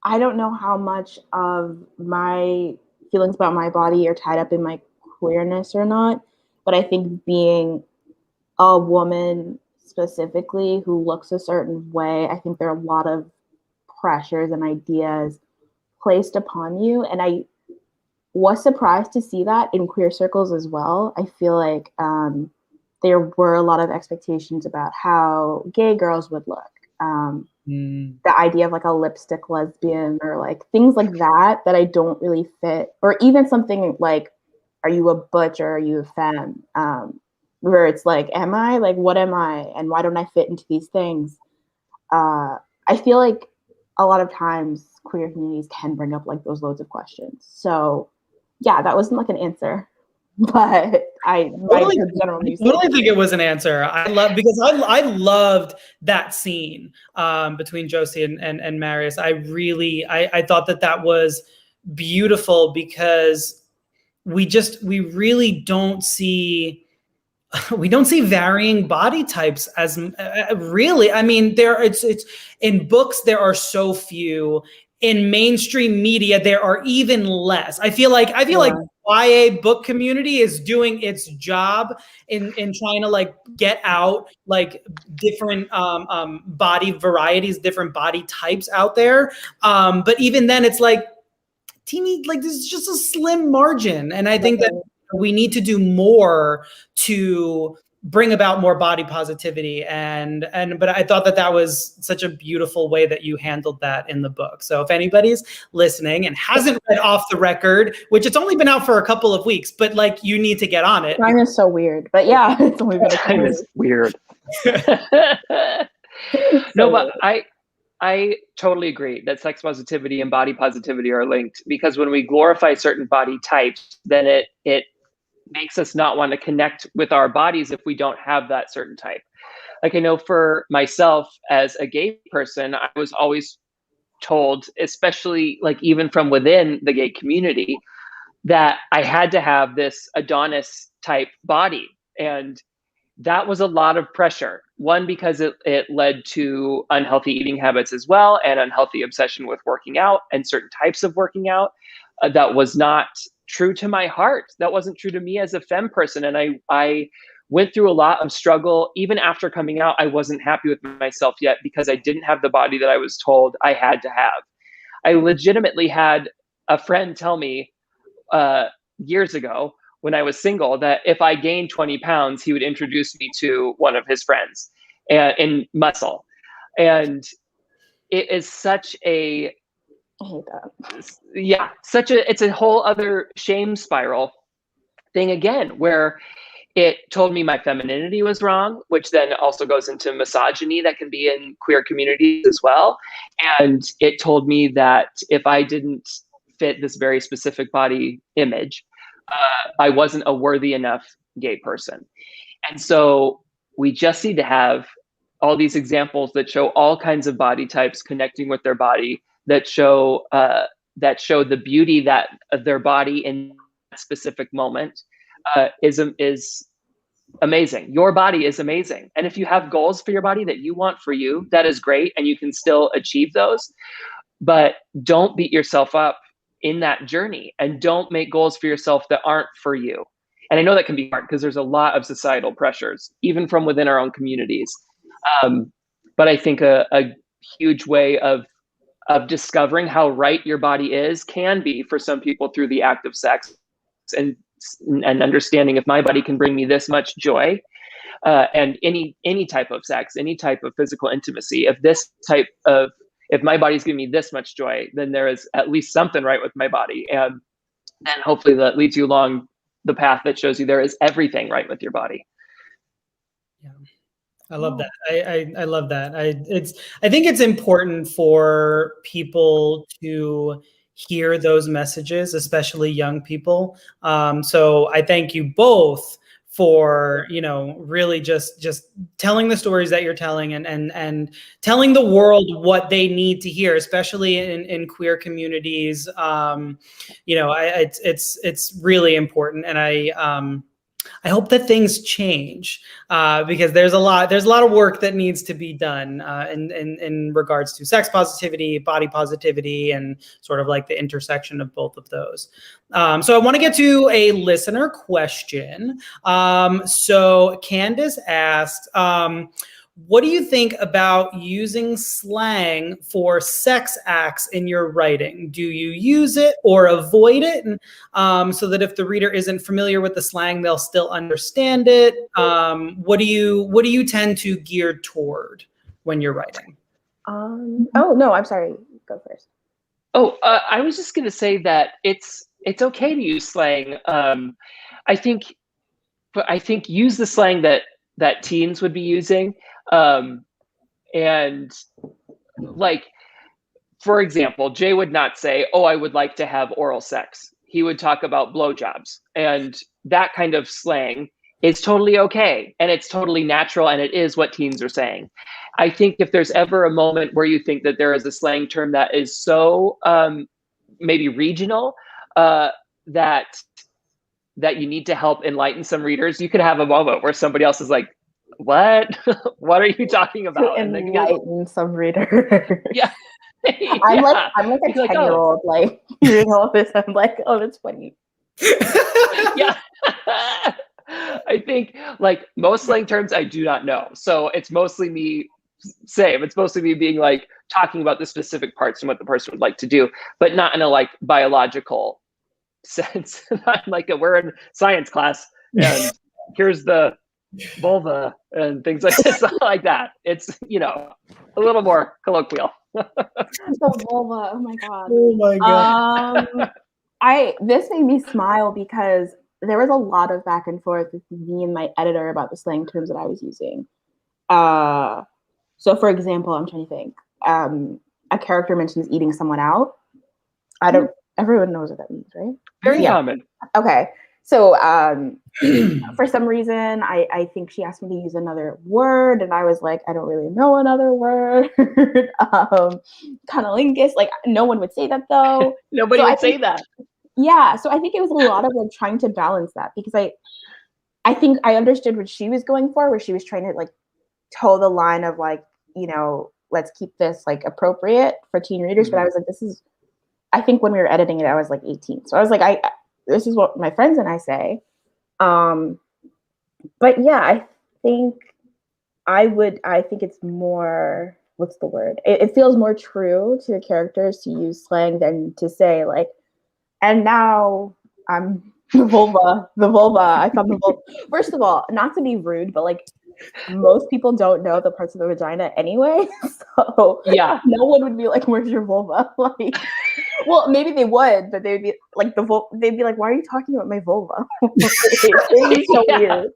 C: I don't know how much of my feelings about my body are tied up in my queerness or not, but I think being a woman specifically who looks a certain way, I think there are a lot of pressures and ideas placed upon you. And I was surprised to see that in queer circles as well. I feel like there were a lot of expectations about how gay girls would look. The idea of like a lipstick lesbian or like things like that I don't really fit, or even something like, are you a butch or are you a femme? Where it's like, am I? Like, what am I? And why don't I fit into these things? I feel like a lot of times queer communities can bring up like those loads of questions. So yeah, that wasn't like an answer, but I
B: totally think it was an answer. I loved that scene between Josie and Marius. I thought that was beautiful because we really don't see varying body types as really. I mean, it's in books there are so few. In mainstream media, there are even less. I feel like YA book community is doing its job in trying to like get out like different body varieties, different body types out there. But even then, it's like teeny, like this is just a slim margin. And I think that we need to do more to bring about more body positivity but I thought that was such a beautiful way that you handled that in the book. So if anybody's listening and hasn't read Off the Record, which it's only been out for a couple of weeks, but like you need to get on it.
C: Time is so weird, but yeah, it's only been a couple
D: Time is weird. No, but I totally agree that sex positivity and body positivity are linked, because when we glorify certain body types, then it makes us not want to connect with our bodies if we don't have that certain type. Like I know for myself as a gay person, I was always told, especially like even from within the gay community, that I had to have this Adonis type body. And that was a lot of pressure. One, because it led to unhealthy eating habits as well, and unhealthy obsession with working out and certain types of working out that was not true to my heart. That wasn't true to me as a femme person. And I went through a lot of struggle. Even after coming out, I wasn't happy with myself yet because I didn't have the body that I was told I had to have. I legitimately had a friend tell me years ago when I was single that if I gained 20 pounds, he would introduce me to one of his friends in muscle. And it is such a,
C: I hate that.
D: yeah, it's a whole other shame spiral thing again, where it told me my femininity was wrong, which then also goes into misogyny that can be in queer communities as well. And it told me that if I didn't fit this very specific body image, I wasn't a worthy enough gay person. And so we just need to have all these examples that show all kinds of body types connecting with their body, that show the beauty that of their body in that specific moment is amazing. Your body is amazing. And if you have goals for your body that you want for you, that is great, and you can still achieve those. But don't beat yourself up in that journey, and don't make goals for yourself that aren't for you. And I know that can be hard because there's a lot of societal pressures, even from within our own communities. But I think a huge way of discovering how right your body is can be for some people through the act of sex, and understanding if my body can bring me this much joy, and any type of sex, any type of physical intimacy, if my body's giving me this much joy, then there is at least something right with my body. And then hopefully that leads you along the path that shows you there is everything right with your body.
B: Yeah. I love that. I love that. I think it's important for people to hear those messages, especially young people. So I thank you both for, really just telling the stories that you're telling, and telling the world what they need to hear, especially in queer communities. It's really important. And I hope that things change because there's a lot of work that needs to be done in regards to sex positivity, body positivity, and sort of like the intersection of both of those. So I want to get to a listener question. So Candace asked, what do you think about using slang for sex acts in your writing? Do you use it or avoid it? And, so that if the reader isn't familiar with the slang, they'll still understand it. What do you tend to gear toward when you're writing?
C: Oh no, I'm sorry. Go first.
D: I was just going to say that it's okay to use slang. I think use the slang that teens would be using. And like, for example, Jay would not say, "Oh, I would like to have oral sex." He would talk about blowjobs, and that kind of slang is totally okay. And it's totally natural. And it is what teens are saying. I think if there's ever a moment where you think that there is a slang term that is so, maybe regional, that you need to help enlighten some readers, you could have a moment where somebody else is like, "What? What are you talking about?"
C: To enlighten some reader.
D: Yeah.
C: I'm like a 10-year-old, like hearing all this. I'm like, oh, that's funny.
D: Yeah. I think like most slang terms I do not know. So it's mostly me it's mostly me being like talking about the specific parts and what the person would like to do, but not in a like biological sense. Not like we're in science class and here's the vulva and things like this, like that. It's, a little more colloquial.
C: The vulva. Oh my god.
B: Oh my god.
C: This made me smile because there was a lot of back and forth with me and my editor about the slang terms that I was using. So for example, I'm trying to think. A character mentions eating someone out. Everyone knows what that means, right?
D: Very common.
C: Okay. So for some reason, I think she asked me to use another word, and I was like, I don't really know another word. Cunnilingus, like no one would say that though.
D: Nobody would say that.
C: Yeah, so I think it was a lot of like trying to balance that because I think I understood what she was going for, where she was trying to like toe the line of like, let's keep this like appropriate for teen readers. Mm-hmm. But I was like, I think when we were editing it, I was like 18. So I was like, this is what my friends and I say. But yeah, I think it's more, what's the word? It feels more true to the characters to use slang than to say like, and now I'm the vulva. I found the vulva. First of all, not to be rude, but like most people don't know the parts of the vagina anyway. So
D: yeah,
C: no one would be like, "Where's your vulva?" Like, well, maybe they would, but they'd be like they'd be like, "Why are you talking about my vulva?" It's so weird.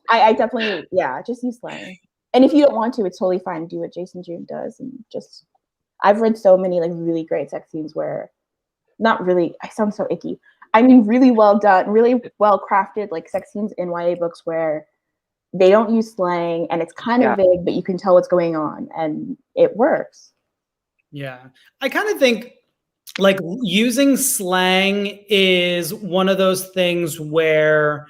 C: I definitely, just use slang. And if you don't want to, it's totally fine. Do what Jason June does, and just I've read so many like really great sex scenes where, not really, I sound so icky. I mean, really well done, really well crafted like sex scenes in YA books where they don't use slang and it's kind of vague, but you can tell what's going on and it works.
B: Yeah, I kind of think like using slang is one of those things where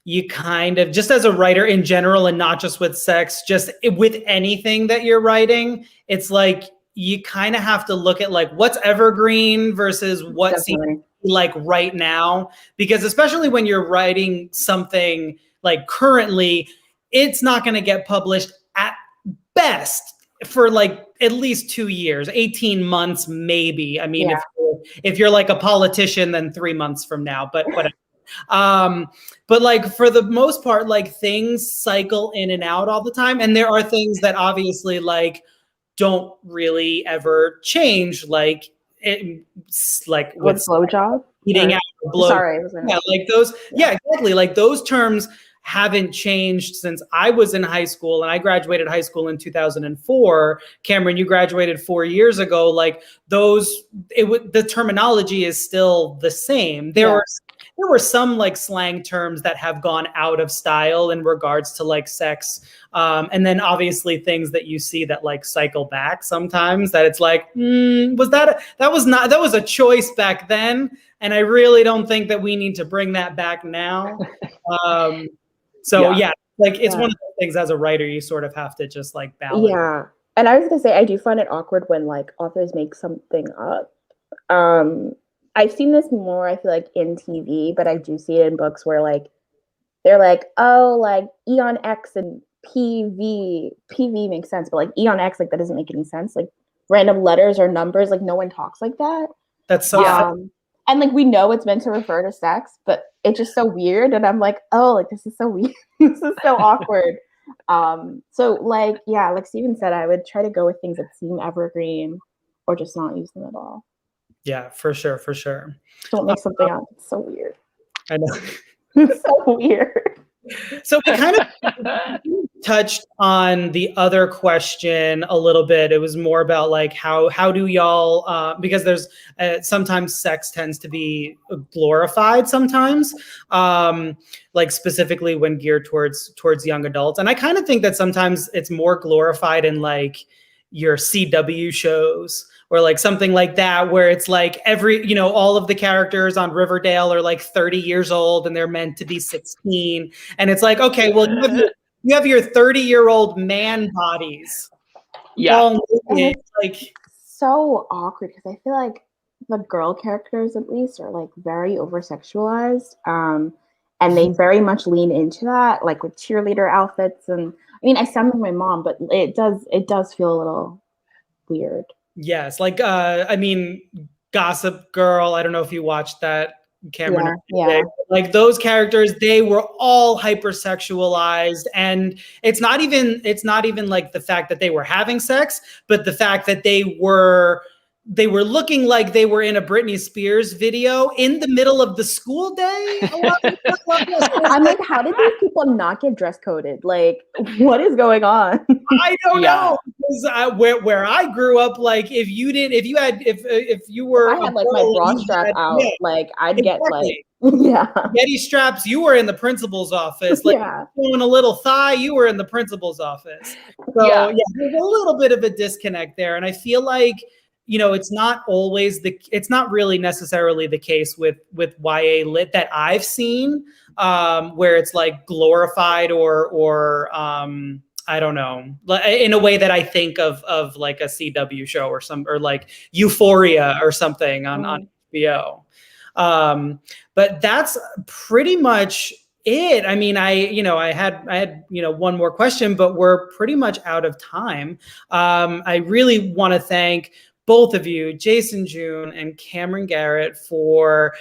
B: you kind of, just as a writer in general and not just with sex, just with anything that you're writing, it's like you kind of have to look at like what's evergreen versus what seems like right now, because especially when you're writing something like currently, it's not going to get published at best for like at least 2 years, 18 months, maybe. I mean, if you're like a politician, then 3 months from now, but whatever. But like for the most part, like things cycle in and out all the time. And there are things that obviously like don't really ever change. Like
C: what's blowjob?
B: Eating out or blow.
C: Sorry.
B: Like those. Yeah, exactly. Like those terms haven't changed since I was in high school, and I graduated high school in 2004. Camryn, you graduated 4 years ago. Like the terminology is still the same. There were some like slang terms that have gone out of style in regards to like sex. And then obviously things that you see that like cycle back sometimes that it's like, that was a choice back then. And I really don't think that we need to bring that back now. Like it's one of the things as a writer, you sort of have to just like balance.
C: Yeah. And I was gonna say, I do find it awkward when like authors make something up. I've seen this more, I feel like, in TV, but I do see it in books where like they're like, oh, like Eon X and PV makes sense, but like Eon X, like that doesn't make any sense. Like random letters or numbers, like no one talks like that.
B: That's so fun.
C: And like we know it's meant to refer to sex, but it's just so weird. And I'm like, oh, like this is so weird. This is so awkward. So like, yeah, like Steven said, I would try to go with things that seem evergreen or just not use them at all.
B: Yeah, for sure.
C: Don't make something up. It's so weird.
B: I know.
C: It's so weird.
B: So we kind of touched on the other question a little bit. It was more about like how do y'all because there's sometimes sex tends to be glorified sometimes, like specifically when geared towards young adults. And I kind of think that sometimes it's more glorified in like your CW shows or like something like that, where it's like all of the characters on Riverdale are like 30 years old and they're meant to be 16. And it's like, okay, well, you have your 30-year-old man bodies.
D: Yeah.
C: It's like so awkward because I feel like the girl characters at least are like very over-sexualized. And they very much lean into that, like with cheerleader outfits. And I mean, I sound like my mom, but it does feel a little weird.
B: Yes, like I mean, Gossip Girl. I don't know if you watched that, Camryn.
C: Yeah.
B: Like those characters, they were all hypersexualized, and it's not even like the fact that they were having sex, but the fact that they were looking like they were in a Britney Spears video in the middle of the school day.
C: I'm like, how did these people not get dress coded? Like, what is going on?
B: I don't know. Because where I grew up, like if you were,
C: I had like my bra strap out, like I'd get like,
B: Getty straps. You were in the principal's office. Like showing a little thigh, you were in the principal's office. So there's a little bit of a disconnect there, and I feel like, it's not really necessarily the case with YA lit that I've seen, where it's like glorified or I don't know, in a way that I think of like a CW show or like Euphoria or something on HBO. But that's pretty much it. I mean, I had one more question, but we're pretty much out of time. I really want to thank both of you, Jason June and Camryn Garrett, for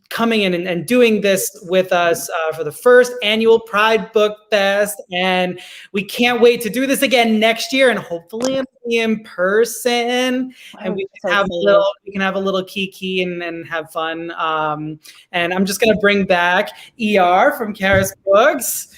B: coming in and doing this with us for the first annual Pride Book Fest. And we can't wait to do this again next year, and hopefully in person. And we can have a little kiki and have fun. And I'm just gonna bring back ER from Charis Books.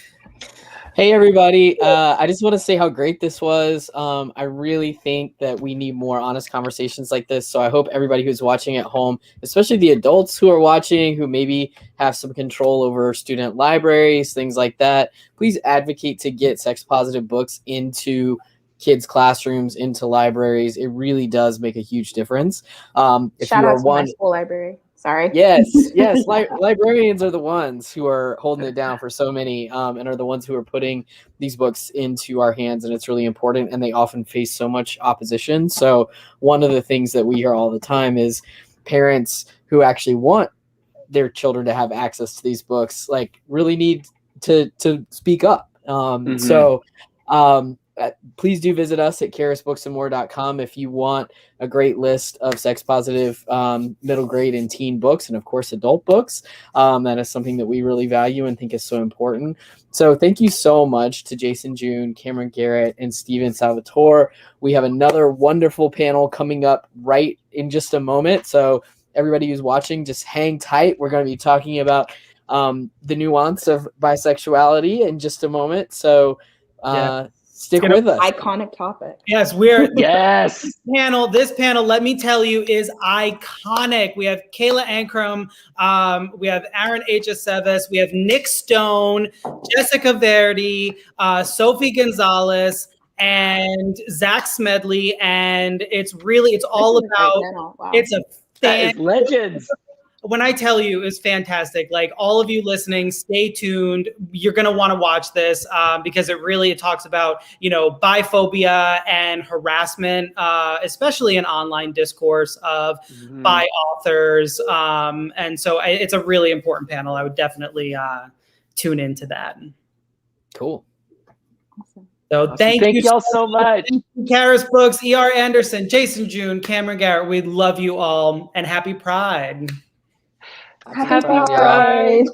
A: Hey everybody, I just want to say how great this was. I really think that we need more honest conversations like this. So I hope everybody who's watching at home, especially the adults who are watching, who maybe have some control over student libraries, things like that, please advocate to get sex positive books into kids' classrooms, into libraries. It really does make a huge difference.
C: Shout out to my school library. Sorry.
A: Yes. Librarians are the ones who are holding it down for so many, and are the ones who are putting these books into our hands. And it's really important. And they often face so much opposition. So one of the things that we hear all the time is parents who actually want their children to have access to these books, like really need to speak up. Please do visit us at charisbooksandmore.com if you want a great list of sex positive middle grade and teen books, and of course adult books. That is something that we really value and think is so important. So thank you so much to Jason June, Camryn Garrett, and Steven Salvatore. We have another wonderful panel coming up right in just a moment. So everybody who's watching, just hang tight. We're going to be talking about the nuance of bisexuality in just a moment. So stick with us.
C: Iconic topic.
B: Yes, This panel, let me tell you, is iconic. We have Kayla Ankrum, we have Aaron H. Aceves, we have Nick Stone, Jessica Verdi, Sophie Gonzalez, and Zach Smedley. And it's all about,
D: legends.
B: when I tell you, it's fantastic. Like all of you listening, stay tuned. You're going to want to watch this because it talks about, biphobia and harassment, especially in online discourse of bi authors. And so it's a really important panel. I would definitely tune into that.
A: Cool.
B: So
D: Awesome.
B: thank you
D: y'all so much.
B: Thank you, Charis Books, E.R. Anderson, Jason June, Camryn Garrett. We love you all and happy Pride.
C: Happy Pride.